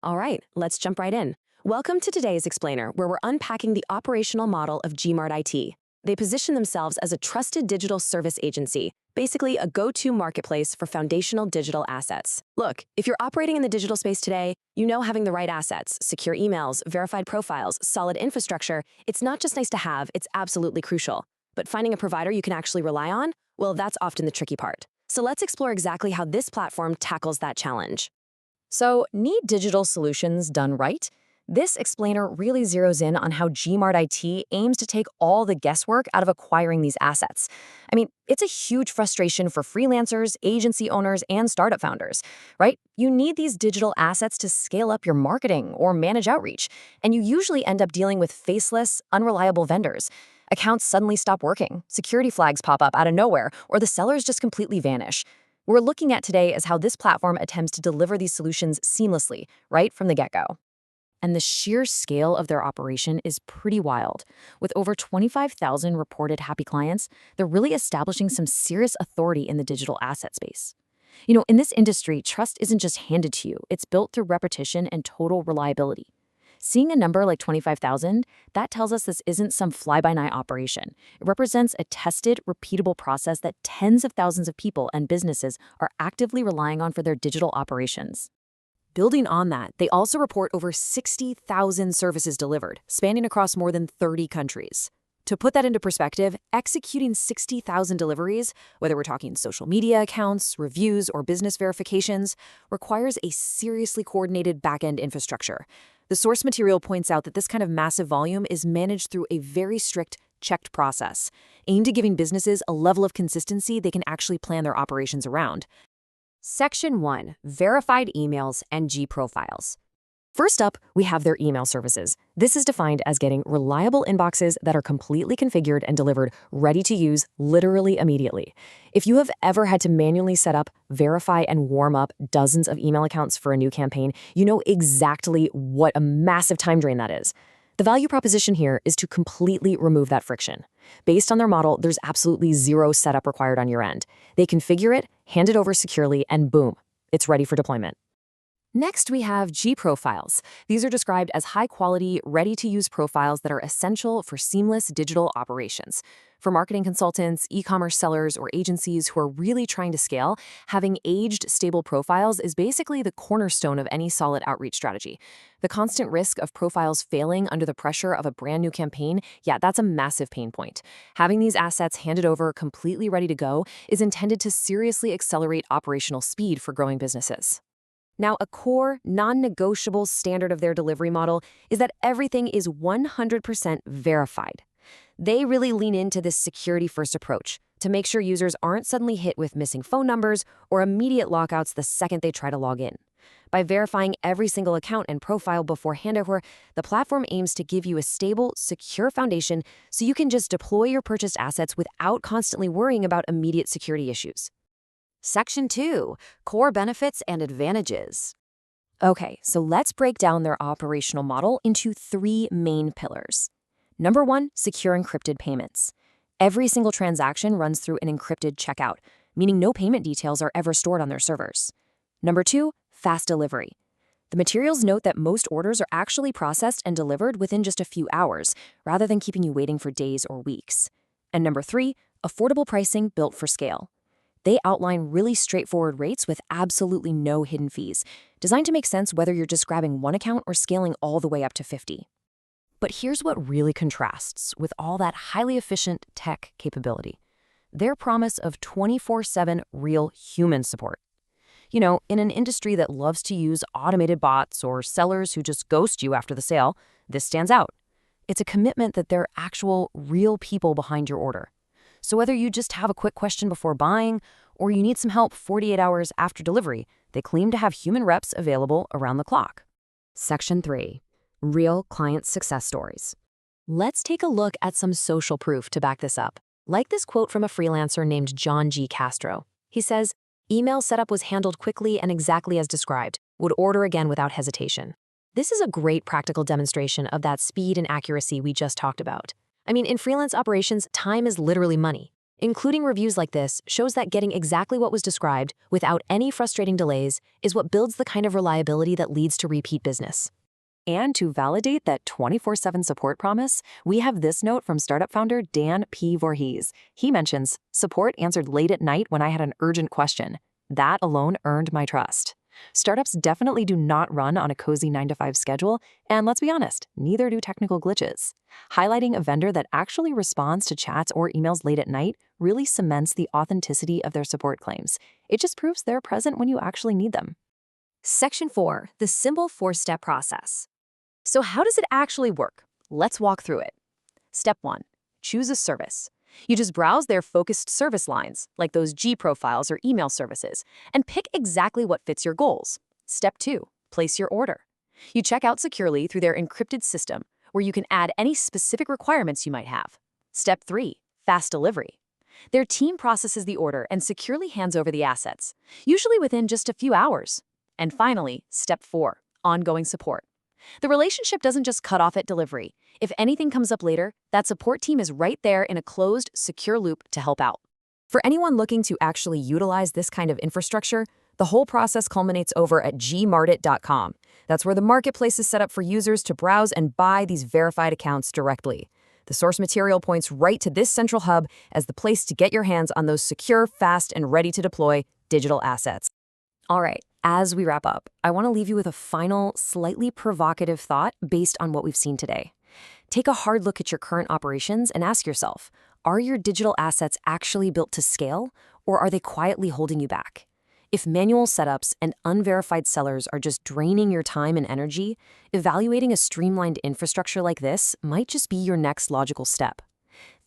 All right, let's jump right in. Welcome to today's Explainer, where we're unpacking the operational model of Gmart IT. They position themselves as a trusted digital service agency, basically a go-to marketplace for foundational digital assets. Look, if you're operating in the digital space today, you know having the right assets, secure emails, verified profiles, solid infrastructure, it's not just nice to have, it's absolutely crucial. But finding a provider you can actually rely on? Well, that's often the tricky part. So let's explore exactly how this platform tackles that challenge. So, need digital solutions done right? This explainer really zeroes in on how Gmart IT aims to take all the guesswork out of acquiring these assets. I mean, it's a huge frustration for freelancers, agency owners, and startup founders, right? You need these digital assets to scale up your marketing or manage outreach, and you usually end up dealing with faceless, unreliable vendors. Accounts suddenly stop working, security flags pop up out of nowhere, or the sellers just completely vanish. We're looking at today is how this platform attempts to deliver these solutions seamlessly, right from the get-go. And the sheer scale of their operation is pretty wild. With over 25,000 reported happy clients, they're really establishing some serious authority in the digital asset space. In this industry, trust isn't just handed to you, it's built through repetition and total reliability. Seeing a number like 25,000, that tells us this isn't some fly-by-night operation. It represents a tested, repeatable process that tens of thousands of people and businesses are actively relying on for their digital operations. Building on that, they also report over 60,000 services delivered, spanning across more than 30 countries. To put that into perspective, executing 60,000 deliveries, whether we're talking social media accounts, reviews, or business verifications, requires a seriously coordinated back-end infrastructure. The source material points out that this kind of massive volume is managed through a very strict, checked process, aimed at giving businesses a level of consistency they can actually plan their operations around. Section 1. Verified emails and G-profiles. First up, we have their email services. This is defined as getting reliable inboxes that are completely configured and delivered ready to use literally immediately. If you have ever had to manually set up, verify, and warm up dozens of email accounts for a new campaign, you know exactly what a massive time drain that is. The value proposition here is to completely remove that friction. Based on their model, there's absolutely zero setup required on your end. They configure it, hand it over securely, and boom, it's ready for deployment. Next, we have G-profiles. These are described as high-quality, ready-to-use profiles that are essential for seamless digital operations. For marketing consultants, e-commerce sellers, or agencies who are really trying to scale, having aged, stable profiles is basically the cornerstone of any solid outreach strategy. The constant risk of profiles failing under the pressure of a brand new campaign, yeah, that's a massive pain point. Having these assets handed over completely ready to go is intended to seriously accelerate operational speed for growing businesses. Now, a core, non-negotiable standard of their delivery model is that everything is 100% verified. They really lean into this security-first approach to make sure users aren't suddenly hit with missing phone numbers or immediate lockouts the second they try to log in. By verifying every single account and profile before handover, the platform aims to give you a stable, secure foundation so you can just deploy your purchased assets without constantly worrying about immediate security issues. Section 2. Core benefits and advantages. Okay, so let's break down their operational model into 3 main pillars. Number 1, secure encrypted payments. Every single transaction runs through an encrypted checkout, meaning no payment details are ever stored on their servers. Number 2, fast delivery. The materials note that most orders are actually processed and delivered within just a few hours, rather than keeping you waiting for days or weeks. And number 3, affordable pricing built for scale. They outline really straightforward rates with absolutely no hidden fees, designed to make sense whether you're just grabbing one account or scaling all the way up to 50. But here's what really contrasts with all that highly efficient tech capability: their promise of 24/7 real human support. In an industry that loves to use automated bots or sellers who just ghost you after the sale, this stands out. It's a commitment that they're actual, real people behind your order. So whether you just have a quick question before buying or you need some help 48 hours after delivery, they claim to have human reps available around the clock. Section 3. Real client success stories. Let's take a look at some social proof to back this up. Like this quote from a freelancer named John G. Castro. He says, "Email setup was handled quickly and exactly as described. Would order again without hesitation." This is a great practical demonstration of that speed and accuracy we just talked about. I mean, in freelance operations, time is literally money. Including reviews like this shows that getting exactly what was described without any frustrating delays is what builds the kind of reliability that leads to repeat business. And to validate that 24/7 support promise, we have this note from startup founder Dan P. Voorhees. He mentions, "Support answered late at night when I had an urgent question. That alone earned my trust." Startups definitely do not run on a cozy 9-to-5 schedule, and let's be honest, neither do technical glitches. Highlighting a vendor that actually responds to chats or emails late at night really cements the authenticity of their support claims. It just proves they're present when you actually need them. Section 4, the simple 4-step process. So how does it actually work? Let's walk through it. Step 1, choose a service. You just browse their focused service lines, like those G profiles or email services, and pick exactly what fits your goals. Step 2, place your order. You check out securely through their encrypted system, where you can add any specific requirements you might have. Step 3, fast delivery. Their team processes the order and securely hands over the assets, usually within just a few hours. And finally, Step 4, ongoing support. The relationship doesn't just cut off at delivery. If anything comes up later, that support team is right there in a closed, secure loop to help out. For anyone looking to actually utilize this kind of infrastructure, the whole process culminates over at gmartit.com. That's where the marketplace is set up for users to browse and buy these verified accounts directly. The source material points right to this central hub as the place to get your hands on those secure, fast, and ready-to-deploy digital assets. All right, as we wrap up, I want to leave you with a final, slightly provocative thought based on what we've seen today. Take a hard look at your current operations and ask yourself, are your digital assets actually built to scale, or are they quietly holding you back? If manual setups and unverified sellers are just draining your time and energy, evaluating a streamlined infrastructure like this might just be your next logical step.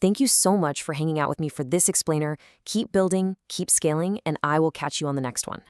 Thank you so much for hanging out with me for this explainer. Keep building, keep scaling, and I will catch you on the next one.